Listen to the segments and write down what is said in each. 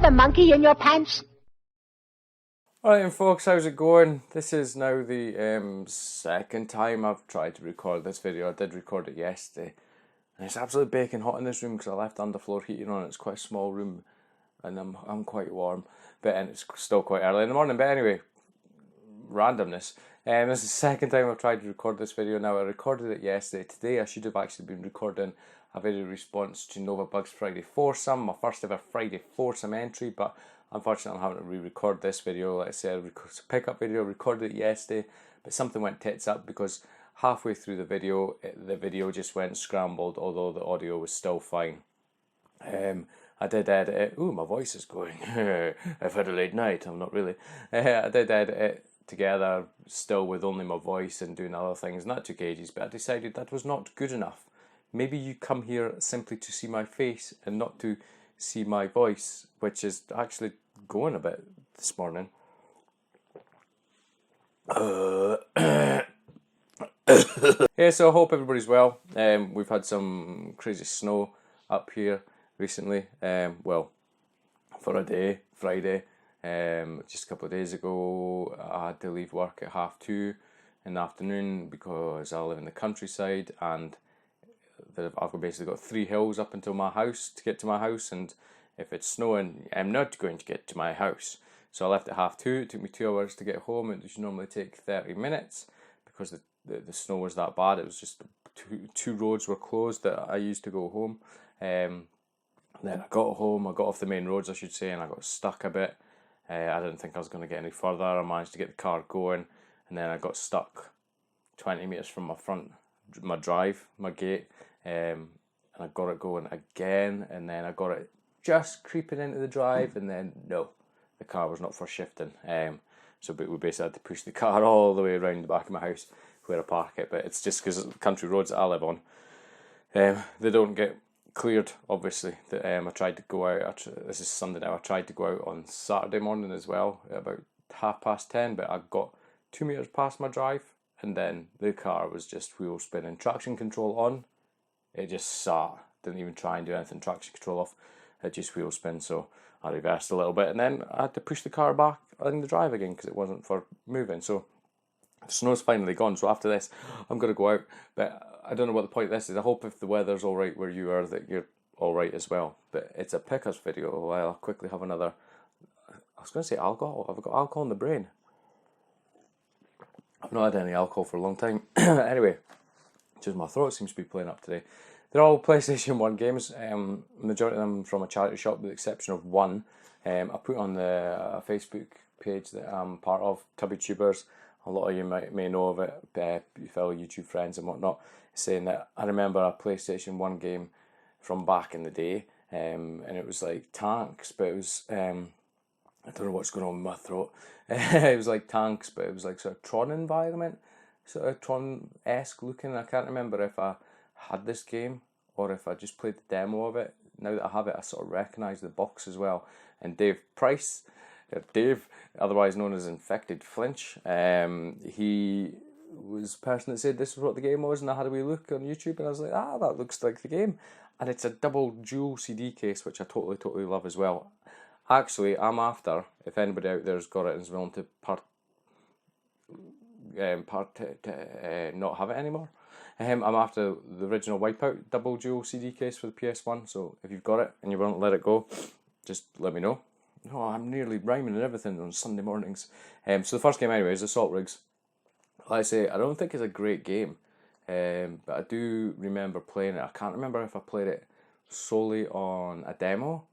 a monkey in your pants? Alright then folks, how's it going? This is now the second time I've tried to record this video. I did record it yesterday. And it's absolutely baking hot in this room because I left the underfloor heating on. It's quite a small room and I'm quite warm. And it's still quite early in the morning. But anyway, randomness. This is the second time I've tried to record this video now. I recorded it yesterday. Today I should have actually been recording a video response to Nova Bugs Friday Foursome, my first ever Friday Foursome entry, but unfortunately I'm having to re-record this video. Like I said, it's a pickup video, recorded it yesterday, but something went tits up because halfway through the video just went scrambled, although the audio was still fine. I did edit it. Ooh, my voice is going. I've had a late night. I'm not really. I did edit it together, still with only my voice and doing other things, and that took ages, but I decided that was not good enough. Maybe you come here simply to see my face and not to see my voice, which is actually going a bit this morning. Yeah, so I hope everybody's well. We've had some crazy snow up here recently. Well, for a day, Friday. Just a couple of days ago, I had to leave work at 2:30 in the afternoon because I live in the countryside and I've basically got 3 hills up until my house to get to my house, and if it's snowing, I'm not going to get to my house. So I left at 2:30. It took me 2 hours to get home. It should normally take 30 minutes because the snow was that bad. It was just two roads were closed that I used to go home. Then I got home, I got off the main roads, I should say, and I got stuck a bit. I didn't think I was going to get any further. I managed to get the car going, and then I got stuck 20 metres from my drive, my gate, and I got it going again, and then I got it just creeping into the drive, and then no, the car was not for shifting. So we basically had to push the car all the way around the back of my house where I park it, but it's just because the country roads that I live on, they don't get cleared, obviously. I tried to go out, this is Sunday now, I tried to go out on Saturday morning as well at about 10:30, but I got 2 metres past my drive and then the car was just wheel spinning, traction control on, it just sat, didn't even try and do anything, traction control off, it just wheel spin. So I reversed a little bit and then I had to push the car back in the drive again because it wasn't for moving. So the snow's finally gone, so after this I'm going to go out, but I don't know what the point of this is. I hope if the weather's alright where you are that you're alright as well. But it's a pickers video. I'll quickly have another, I was going to say alcohol, I've got alcohol in the brain. I've not had any alcohol for a long time. Anyway, just my throat seems to be playing up today. They're all PlayStation 1 games, majority of them from a charity shop with the exception of one. I put on the Facebook page that I'm part of, Tubby Tubers. A lot of you may know of it, fellow YouTube friends and whatnot, saying that I remember a PlayStation 1 game from back in the day, and it was like tanks, but it was, I don't know what's going on with my throat, it was like tanks, but it was like sort of Tron environment, sort of Tron-esque looking. I can't remember if I had this game or if I just played the demo of it. Now that I have it, I sort of recognise the box as well, and Dave, otherwise known as Infected Flinch, he was the person that said this was what the game was, and I had a wee look on YouTube and I was like, that looks like the game. And it's a double dual CD case, which I totally love as well. Actually, I'm after, if anybody out there's got it and is willing to not have it anymore, I'm after the original Wipeout double dual CD case for the PS1, so if you've got it and you won't let it go, just let me know. No, I'm nearly rhyming and everything on Sunday mornings. So the first game anyway is Assault Rigs. Like I say, I don't think it's a great game, but I do remember playing it. I can't remember if I played it solely on a demo,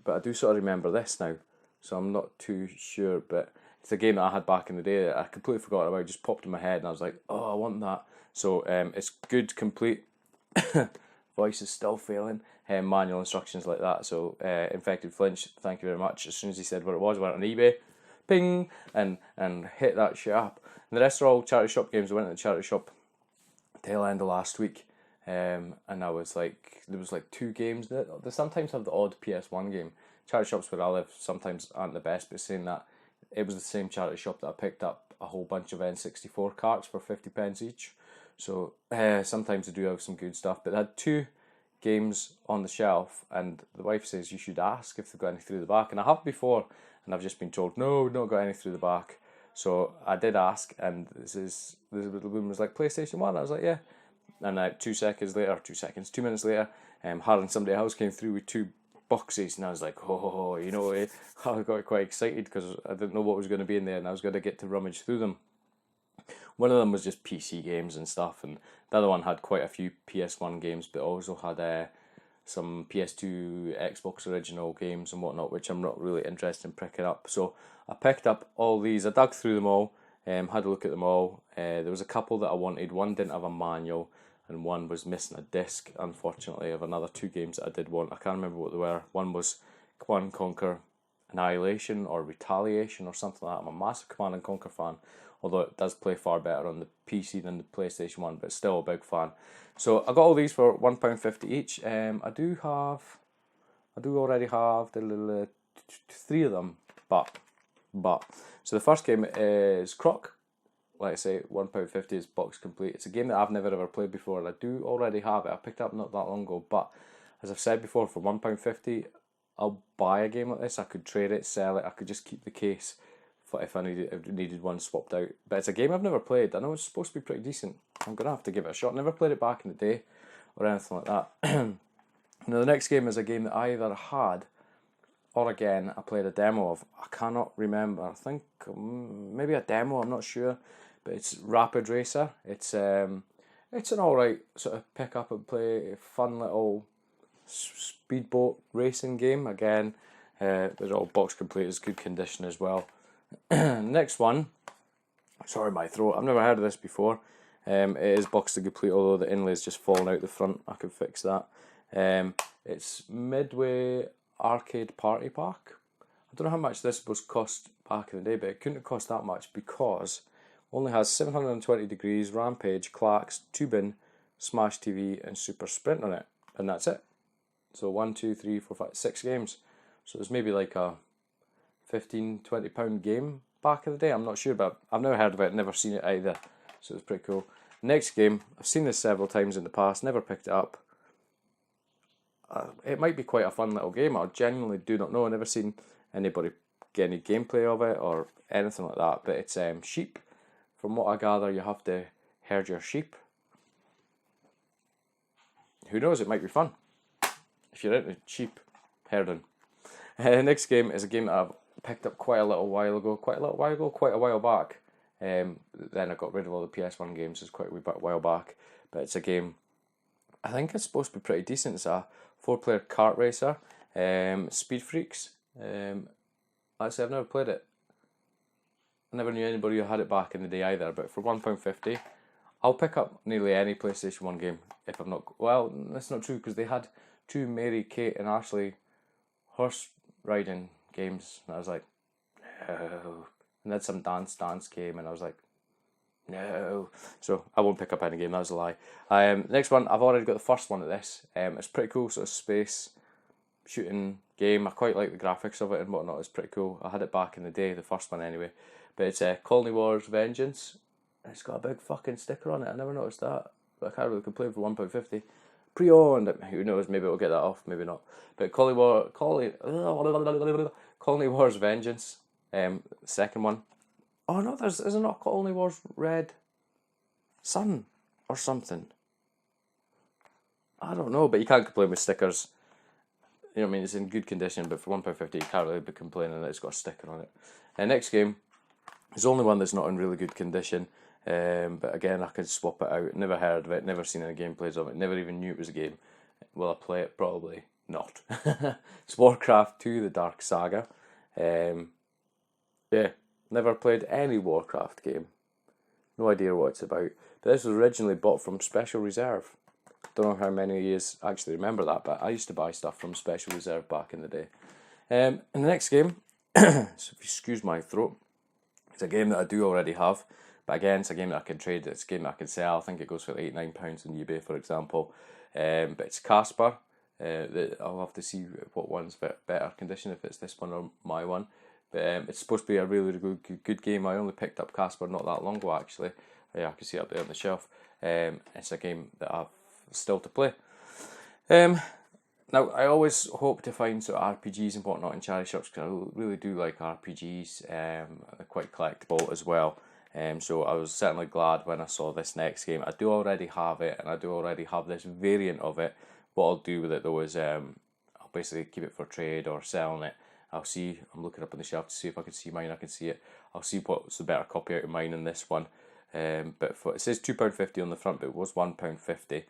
but I do sort of remember this now, so I'm not too sure, but it's a game that I had back in the day that I completely forgot about. It just popped in my head and I was like, oh, I want that. So it's good, complete. Voice is still failing. Manual instructions like that. So Infected Flinch, thank you very much. As soon as he said what it was, I went on eBay, ping, and hit that shit up. And the rest are all charity shop games. I went to the charity shop tail end of last week, and I was like, there was like 2 games. They sometimes have the odd PS1 game. Charity shops where I live sometimes aren't the best, but saying that, it was the same charity shop that I picked up a whole bunch of N64 carts for 50 pence each. So sometimes they do have some good stuff, but they had 2 games on the shelf, and the wife says you should ask if they've got any through the back, and I have before, and I've just been told no, we've not got any through the back. So I did ask, and this little woman was like, PlayStation 1? I was like, yeah. And 2 minutes later, her and somebody else came through with 2 boxes, and I was like, oh, you know, I got quite excited because I didn't know what was going to be in there, and I was going to get to rummage through them. One of them was just PC games and stuff, and the other one had quite a few PS1 games, but also had some PS2 Xbox original games and whatnot, which I'm not really interested in picking up. So I picked up all these, I dug through them all, had a look at them all. There was a couple that I wanted. One didn't have a manual, and one was missing a disc, unfortunately, of another 2 games that I did want. I can't remember what they were. One was Command & Conquer Annihilation or Retaliation or something like that. I'm a massive Command & Conquer fan, although it does play far better on the PC than the PlayStation 1, but still a big fan. So I got all these for £1.50 each. I do already have the 3 of them, but. So the first game is Croc. Like I say, £1.50 is box complete. It's a game that I've never ever played before, and I do already have it. I picked it up not that long ago, but as I've said before, for £1.50, I'll buy a game like this. I could trade it, sell it. I could just keep the case if I needed one swapped out. But it's a game I've never played. I know it's supposed to be pretty decent. I'm going to have to give it a shot. Never played it back in the day or anything like that. Now the next game is a game that I either had or again I played a demo of. I cannot remember. I think maybe a demo, I'm not sure. But it's Rapid Racer. It's an alright sort of pick up and play fun little speedboat racing game. Again, they're all box complete, it's good condition as well. Next one, sorry my throat, I've never heard of this before. It is box to complete, although the inlay's just fallen out the front. I could fix that. It's Midway Arcade Party Pack. I don't know how much this was cost back in the day, but it couldn't have cost that much because it only has 720 Degrees, Rampage, Clacks, Tubin, Smash TV and Super Sprint on it, and that's it. So 1, 2, 3, 4, 5, 6 games. So it's maybe like a £15-20 game back in the day. I'm not sure, but I've never heard of it, never seen it either. So it's pretty cool. Next game, I've seen this several times in the past, never picked it up. It might be quite a fun little game. I genuinely do not know. I've never seen anybody get any gameplay of it or anything like that. But it's sheep. From what I gather, you have to herd your sheep. Who knows? It might be fun if you're into sheep herding. Next game is a game that I've picked up quite a while back. Then I got rid of all the PS1 games. It's quite a while back, but it's a game I think it's supposed to be pretty decent. It's a 4-player kart racer, Speed Freaks. Actually, I've never played it. I never knew anybody who had it back in the day either, but for £1.50, I'll pick up nearly any PlayStation 1 game if I'm not... Well, that's not true, because they had 2 Mary, Kate and Ashley horse riding games, and I was like, no. And then some dance game, and I was like, no. So I won't pick up any game, that was a lie. Next one, I've already got the first one of this. It's pretty cool, sort of space shooting game. I quite like the graphics of it and whatnot, it's pretty cool. I had it back in the day, the first one anyway. But it's Colony Wars Vengeance. It's got a big fucking sticker on it, I never noticed that. But I can't really complain for £1.50. Pre-owned, who knows, maybe it'll get that off, maybe not. But Colony Wars Vengeance, second one. Oh no, is it not Colony Wars Red Sun or something? I don't know, but you can't complain with stickers. You know what I mean? It's in good condition, but for £1.50 you can't really be complaining that it's got a sticker on it. Next game is the only one that's not in really good condition. But again, I could swap it out. Never heard of it, never seen any gameplays of it, never even knew it was a game. Will I play it? Probably not. It's Warcraft 2, The Dark Saga. Yeah, never played any Warcraft game. No idea what it's about. But this was originally bought from Special Reserve. Don't know how many of you actually remember that, but I used to buy stuff from Special Reserve back in the day. And the next game, so if you excuse my throat, it's a game that I do already have. But again, it's a game that I can trade, it's a game that I can sell. I think it goes for £8-9 on eBay, for example. But it's Casper. I'll have to see what one's better condition, if it's this one or my one. But it's supposed to be a really good game. I only picked up Casper not that long ago, actually. Yeah, I can see it up there on the shelf. It's a game that I've still to play. Now, I always hope to find sort of RPGs and whatnot in charity shops, because I really do like RPGs. They're quite collectible as well. So I was certainly glad when I saw this next game. I do already have it, and I do already have this variant of it. What I'll do with it though is I'll basically keep it for trade or selling it. I'll see, I'm looking up on the shelf to see if I can see mine. I can see it. I'll see what's the better copy out of mine than this one. But it says £2.50 on the front, but it was £1.50.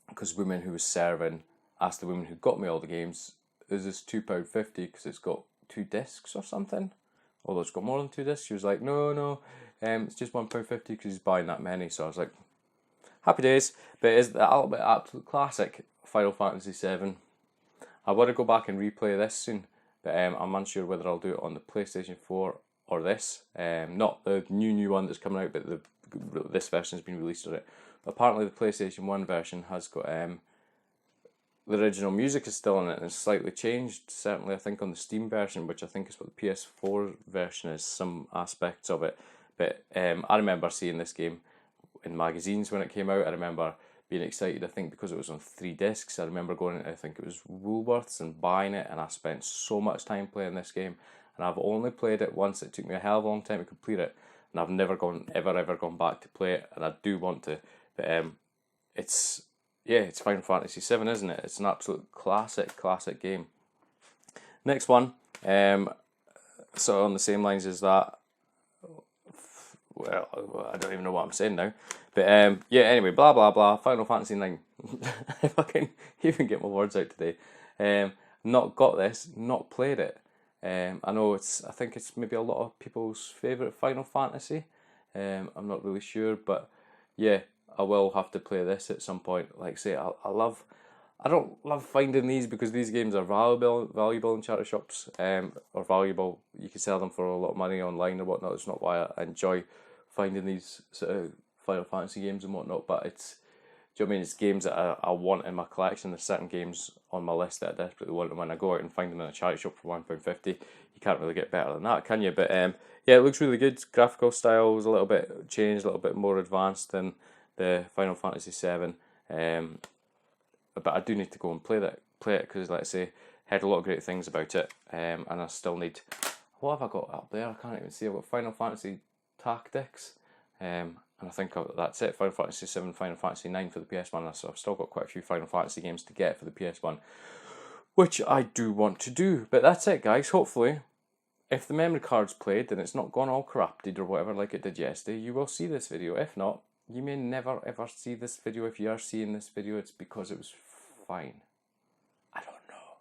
Because the woman who was serving asked the woman who got me all the games, is this £2.50 because it's got 2 discs or something? Although it's got more than 2 discs. She was like, no, it's just £1.50 because he's buying that many. So I was like, happy days. But it is the absolute classic Final Fantasy VII. I want to go back and replay this soon, but I'm unsure whether I'll do it on the PlayStation 4 or this. Not the new one that's coming out, but this version has been released on it. But apparently the PlayStation 1 version has got the original music is still in it, and it's slightly changed. Certainly, I think on the Steam version, which I think is what the PS4 version is, some aspects of it. But I remember seeing this game in magazines when it came out. I remember being excited, I think, because it was on 3 discs. I remember going, I think it was Woolworths, and buying it, and I spent so much time playing this game. And I've only played it once. It took me a hell of a long time to complete it, and I've never ever gone back to play it, and I do want to. But it's Final Fantasy VII, isn't it? It's an absolute classic game. Next one, so on the same lines as that. Well, I don't even know what I'm saying now. But anyway, blah blah blah. Final Fantasy IX. If I can even get my words out today. Not got this, not played it. I know I think it's maybe a lot of people's favourite Final Fantasy. I'm not really sure, but yeah, I will have to play this at some point. Like I say, I don't love finding these because these games are valuable in charity shops, or valuable. You can sell them for a lot of money online or whatnot. It's not why I enjoy finding these sort of Final Fantasy games and whatnot, but it's, do you know what I mean? It's games that I want in my collection. There's certain games on my list that I desperately want, and when I go out and find them in a charity shop for £1.50, you can't really get better than that, can you? But yeah, it looks really good. Graphical style was a little bit changed, a little bit more advanced than the Final Fantasy VII. But I do need to go and play it because, like I say, heard a lot of great things about it, and I still need. What have I got up there? I can't even see. I've got Final Fantasy Tactics, and I think that's it. Final Fantasy VII, Final Fantasy IX for the PS1. So I've still got quite a few Final Fantasy games to get for the PS1, which I do want to do. But that's it, guys. Hopefully, if the memory card's played and it's not gone all corrupted or whatever like it did yesterday, you will see this video. If not, you may never ever see this video. If you are seeing this video, it's because it was fine. I don't know.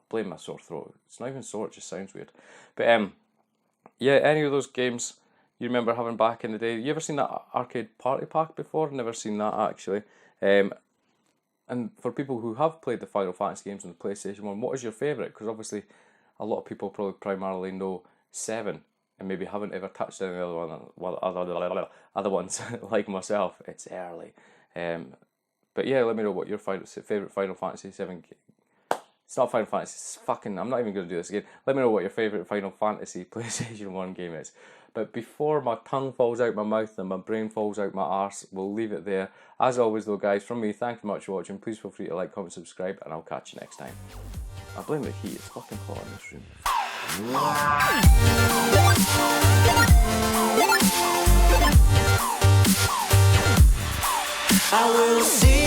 Blame my sore throat. It's not even sore, it just sounds weird. But yeah, any of those games you remember having back in the day. You ever seen that arcade party pack before? Never seen that actually. And for people who have played the Final Fantasy games on the PlayStation 1, what is your favourite? Because obviously a lot of people probably primarily know 7 and maybe haven't ever touched any other ones like myself. It's early. But yeah, let me know what your favourite Final Fantasy 7 game. It's not Final Fantasy, it's fucking, I'm not even going to do this again. Let me know what your favourite Final Fantasy PlayStation 1 game is. But before my tongue falls out my mouth and my brain falls out my arse, we'll leave it there. As always though, guys, from me, thank you much for watching. Please feel free to like, comment, subscribe, and I'll catch you next time. I blame the heat, it's fucking hot in this room. I will see